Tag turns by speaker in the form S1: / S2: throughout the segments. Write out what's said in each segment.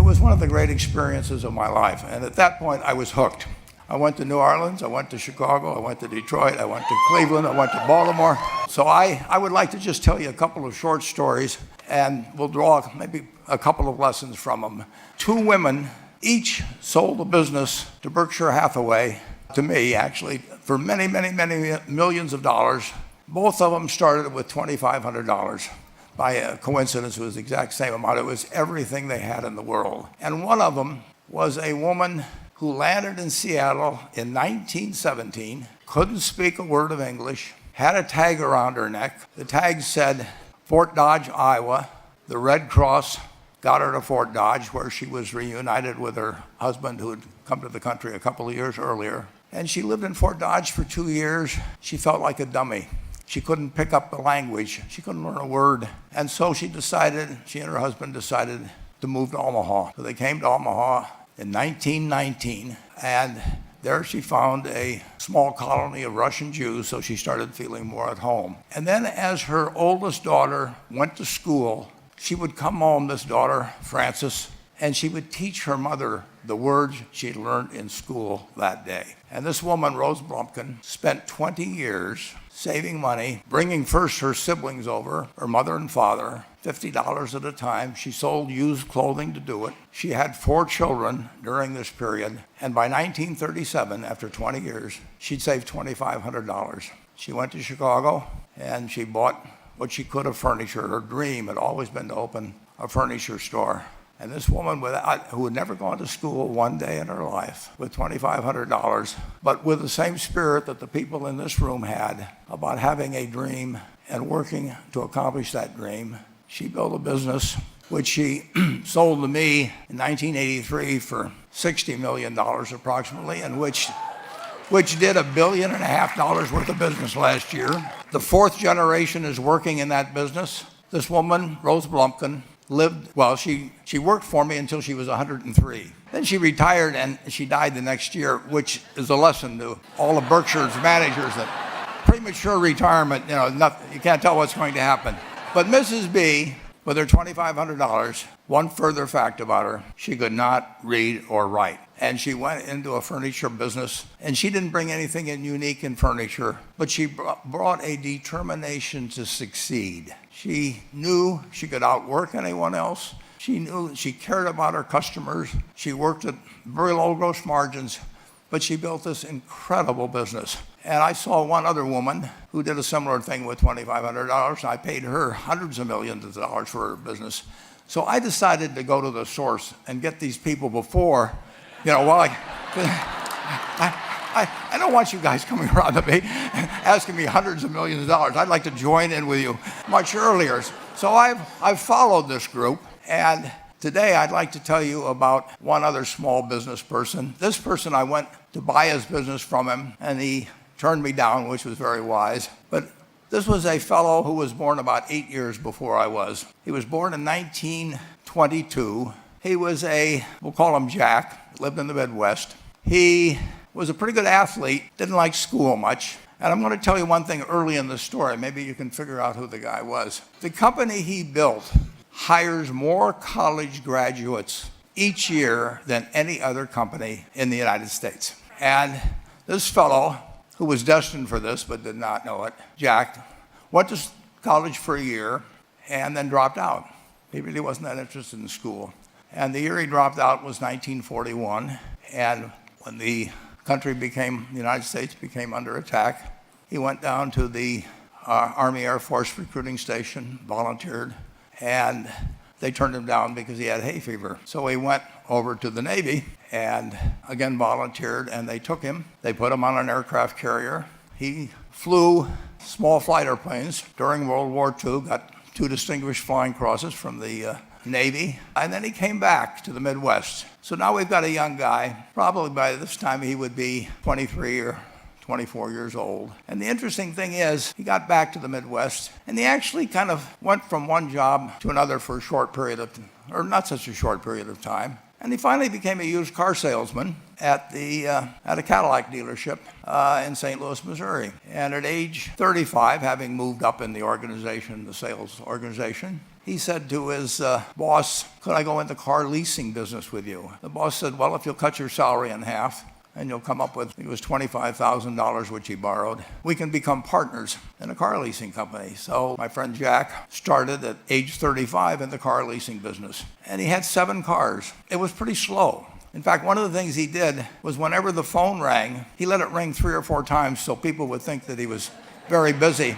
S1: was one of the great experiences of my life. And at that point, I was hooked. I went to New Orleans, I went to Chicago, I went to Detroit, I went to Cleveland, I went to Baltimore. So I would like to just tell you a couple of short stories, and we'll draw maybe a couple of lessons from them. Two women each sold a business to Berkshire Hathaway, to me actually, for many, many, many millions of dollars. Both of them started with $2,500. By a coincidence, it was the exact same amount. It was everything they had in the world. And one of them was a woman who landed in Seattle in 1917, couldn't speak a word of English, had a tag around her neck. The tag said, Fort Dodge, Iowa. The Red Cross got her to Fort Dodge, where she was reunited with her husband who had come to the country a couple of years earlier. And she lived in Fort Dodge for 2 years. She felt like a dummy. She couldn't pick up the language. She couldn't learn a word. And so she and her husband decided to move to Omaha. So they came to Omaha in 1919, and there she found a small colony of Russian Jews, so she started feeling more at home. And then as her oldest daughter went to school, she would come home, this daughter, Frances, and she would teach her mother the words she'd learned in school that day. And this woman, Rose Blumpkin, spent 20 years saving money, bringing first her siblings over, her mother and father, $50 at a time. She sold used clothing to do it. She had 4 children during this period. And by 1937, after 20 years, she'd saved $2,500. She went to Chicago and she bought what she could of furniture. Her dream had always been to open a furniture store. And this woman who had never gone to school one day in her life, with $2,500, but with the same spirit that the people in this room had about having a dream and working to accomplish that dream, she built a business which she sold to me in 1983 for $60 million approximately, and which did $1.5 billion worth of business last year. The 4th generation is working in that business. This woman, Rose Blumpkin, she worked for me until she was 103. Then she retired and she died the next year, which is a lesson to all of Berkshire's managers that premature retirement, you can't tell what's going to happen. But Mrs. B, with her $2,500, one further fact about her, she could not read or write. And she went into a furniture business, and she didn't bring anything unique in furniture, but she brought a determination to succeed. She knew she could outwork anyone else. She knew she cared about her customers. She worked at very low gross margins, but she built this incredible business. And I saw one other woman who did a similar thing with $2,500. I paid her hundreds of millions of dollars for her business. So I decided to go to the source and get these people before, I don't want you guys coming around to me asking me hundreds of millions of dollars. I'd like to join in with you much earlier. So I've followed this group, and today I'd like to tell you about one other small business person. This person, I went to buy his business from him, and he turned me down, which was very wise. But this was a fellow who was born about 8 years before I was. He was born in 1922. He was we'll call him Jack, lived in the Midwest. He was a pretty good athlete, didn't like school much. And I'm going to tell you one thing early in the story. Maybe you can figure out who the guy was. The company he built hires more college graduates each year than any other company in the United States. And this fellow, who was destined for this but did not know it, Jack, went to college for a year and then dropped out. He really wasn't that interested in school. And the year he dropped out was 1941. And when the United States became under attack, he went down to the Army Air Force recruiting station, volunteered, and they turned him down because he had hay fever. So he went over to the Navy and again volunteered, and they took him. They put him on an aircraft carrier. He flew small fighter planes during World War II, got 2 distinguished flying crosses from the Navy, and then he came back to the Midwest. So now we've got a young guy. Probably by this time he would be 23 or 24 years old. And the interesting thing is, he got back to the Midwest, and he actually kind of went from one job to another for a short period of, or not such a short period of time. And he finally became a used car salesman at a Cadillac dealership in St. Louis, Missouri. And at age 35, having moved up in the organization, the sales organization, he said to his boss, could I go into car leasing business with you? The boss said, well, if you'll cut your salary in half and you'll come up with, it was $25,000, which he borrowed, we can become partners in a car leasing company. So my friend Jack started at age 35 in the car leasing business. And he had 7 cars. It was pretty slow. In fact, one of the things he did was whenever the phone rang, he let it ring 3 or 4 times so people would think that he was very busy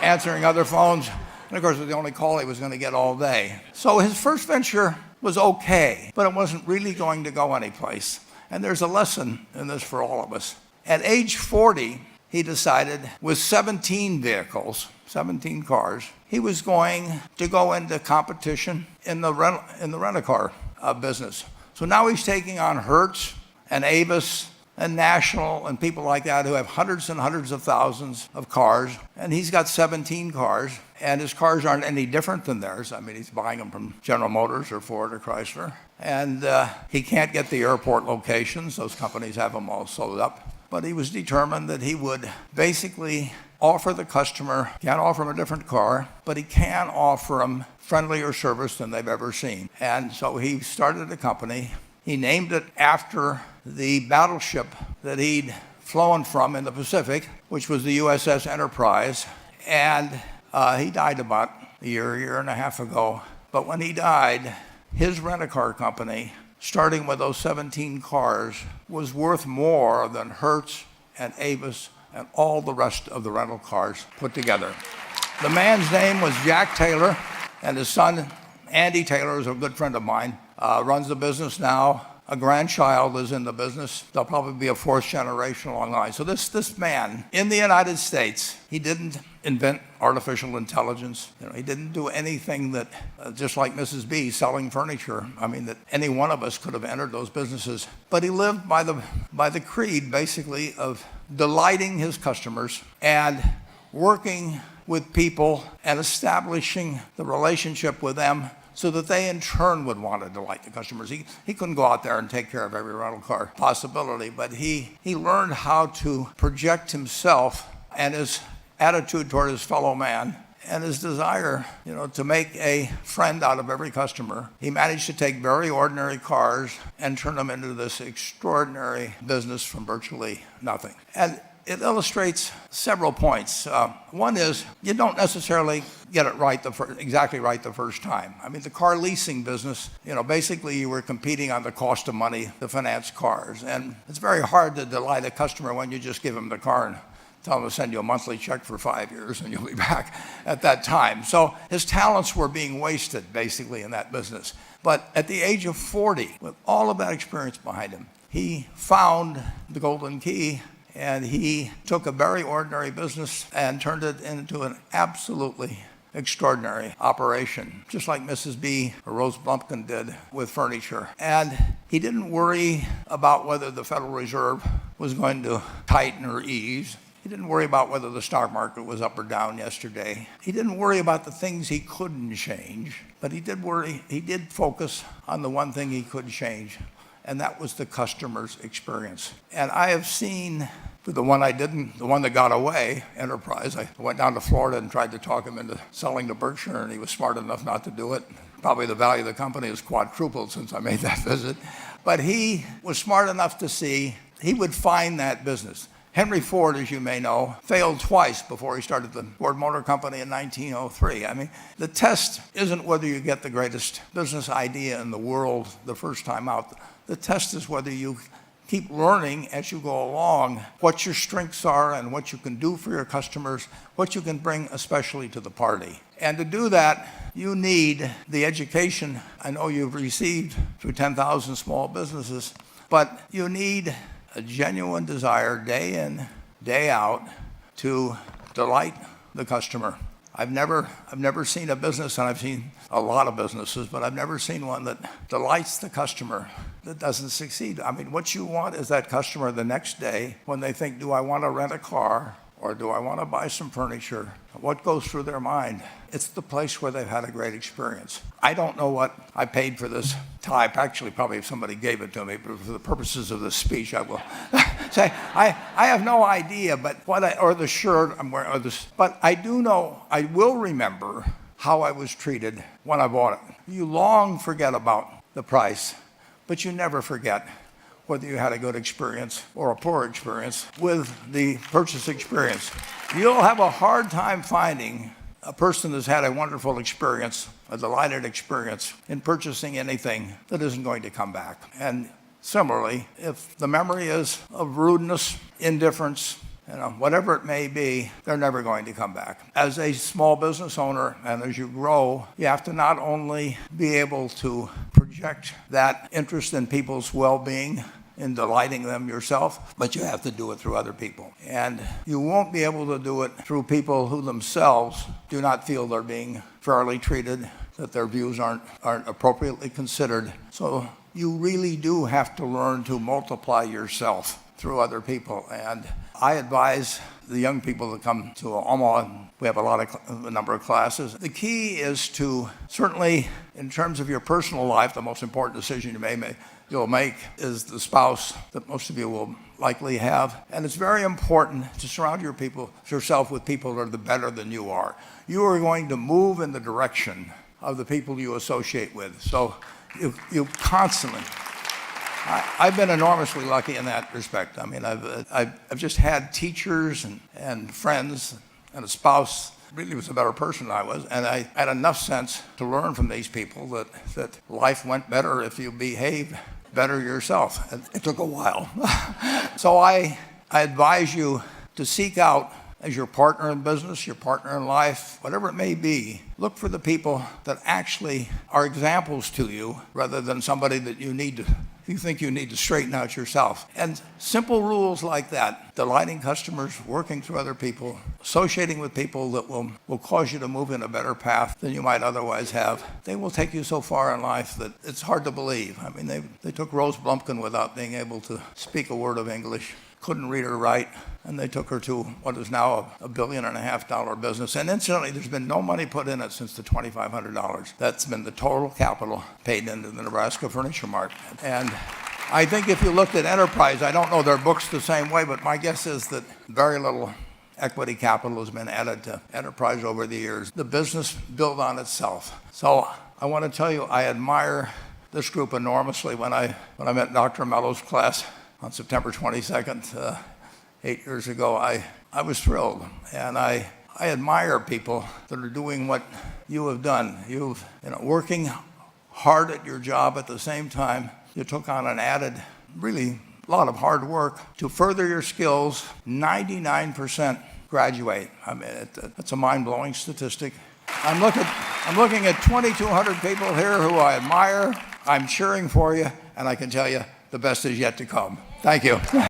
S1: answering other phones. And of course, it was the only call he was going to get all day. So his first venture was okay, but it wasn't really going to go anyplace. And there's a lesson in this for all of us. At age 40, he decided with 17 vehicles, 17 cars, he was going to go into competition in the rent-a-car business. So now he's taking on Hertz and Avis and National and people like that who have hundreds and hundreds of thousands of cars. And he's got 17 cars, and his cars aren't any different than theirs. I mean, he's buying them from General Motors or Ford or Chrysler. And he can't get the airport locations. Those companies have them all sold up. But he was determined that he would basically offer the customer, can't offer him a different car, but he can offer him friendlier service than they've ever seen. And so he started a company. He named it after the battleship that he'd flown from in the Pacific, which was the USS Enterprise. And he died about a year and a half ago. But when he died, his rent-a-car company, starting with those 17 cars, was worth more than Hertz and Avis and all the rest of the rental cars put together. The man's name was Jack Taylor, and his son, Andy Taylor, is a good friend of mine, runs the business now. A grandchild is in the business. They'll probably be a 4th generation along the line. So this man, in the United States, he didn't invent artificial intelligence. He didn't do anything that, just like Mrs. B selling furniture, that any one of us could have entered those businesses. But he lived by the creed, basically, of delighting his customers and working with people and establishing the relationship with them so that they in turn would want to delight the customers. He couldn't go out there and take care of every rental car possibility, but he learned how to project himself and his attitude toward his fellow man and his desire, to make a friend out of every customer. He managed to take very ordinary cars and turn them into this extraordinary business from virtually nothing. And it illustrates several points. One is you don't necessarily get it right exactly right the first time. The car leasing business, basically you were competing on the cost of money to finance cars. And it's very hard to delight a customer when you just give them the car and tell them to send you a monthly check for 5 years and you'll be back at that time. So his talents were being wasted basically in that business. But at the age of 40, with all of that experience behind him, he found the golden key. And he took a very ordinary business and turned it into an absolutely extraordinary operation, just like Mrs. B or Rose Blumpkin did with furniture. And he didn't worry about whether the Federal Reserve was going to tighten or ease. He didn't worry about whether the stock market was up or down yesterday. He didn't worry about the things he couldn't change, but he did focus on the one thing he could change, and that was the customer's experience. And I have seen, for the one the one that got away, Enterprise, I went down to Florida and tried to talk him into selling to Berkshire, and he was smart enough not to do it. Probably the value of the company has quadrupled since I made that visit. But he was smart enough to see he would find that business. Henry Ford, as you may know, failed twice before he started the Ford Motor Company in 1903. The test isn't whether you get the greatest business idea in the world the first time out. The test is whether you keep learning as you go along what your strengths are and what you can do for your customers, what you can bring especially to the party. And to do that, you need the education I know you've received through 10,000 small businesses, but you need a genuine desire day in, day out to delight the customer. I've never seen a business, and I've seen a lot of businesses, but I've never seen one that delights the customer that doesn't succeed. What you want is that customer the next day when they think, do I want to rent a car or do I want to buy some furniture? What goes through their mind? It's the place where they've had a great experience. I don't know what I paid for this tie. Actually, probably if somebody gave it to me, but for the purposes of this speech, I will say I have no idea. But or the shirt I'm wearing, but I do know I will remember how I was treated when I bought it. You long forget about the price, but you never forget whether you had a good experience or a poor experience with the purchase experience. You'll have a hard time finding a person that's had a wonderful experience, a delighted experience in purchasing anything that isn't going to come back. And similarly, if the memory is of rudeness, indifference, whatever it may be, they're never going to come back. As a small business owner and as you grow, you have to not only be able to project that interest in people's well-being in delighting them yourself, but you have to do it through other people. And you won't be able to do it through people who themselves do not feel they're being fairly treated, that their views aren't appropriately considered. So you really do have to learn to multiply yourself through other people. And I advise the young people that come to Omaha, we have a number of classes. The key is to, certainly in terms of your personal life, the most important decision you'll make is the spouse that most of you will likely have. And it's very important to surround yourself with people that are better than you are. You are going to move in the direction of the people you associate with. So you constantly, I've been enormously lucky in that respect. I mean, I've just had teachers and friends and a spouse really was a better person than I was, and I had enough sense to learn from these people that life went better if you behaved better yourself. It took a while. So I advise you to seek out, as your partner in business, your partner in life, whatever it may be, look for the people that actually are examples to you rather than somebody that you think you need to straighten out yourself. And simple rules like that, delighting customers, working through other people, associating with people that will cause you to move in a better path than you might otherwise have, they will take you so far in life that it's hard to believe. I mean, they took Rose Blumpkin without being able to speak a word of English, couldn't read or write, and they took her to what is now a $1.5 billion business. And incidentally, there's been no money put in it since the $2,500. That's been the total capital paid into the Nebraska Furniture Mart. And I think if you looked at Enterprise, I don't know their books the same way, but my guess is that very little equity capital has been added to Enterprise over the years. The business built on itself. So I want to tell you, I admire this group enormously. When I met Dr. Mello's class on September 22nd, 8 years ago, I was thrilled. And I admire people that are doing what you have done. Working hard at your job at the same time, you took on an added, really, lot of hard work to further your skills. 99% graduate. I mean, that's a mind-blowing statistic. I'm looking at 2,200 people here who I admire. I'm cheering for you, and I can tell you the best is yet to come. Thank you.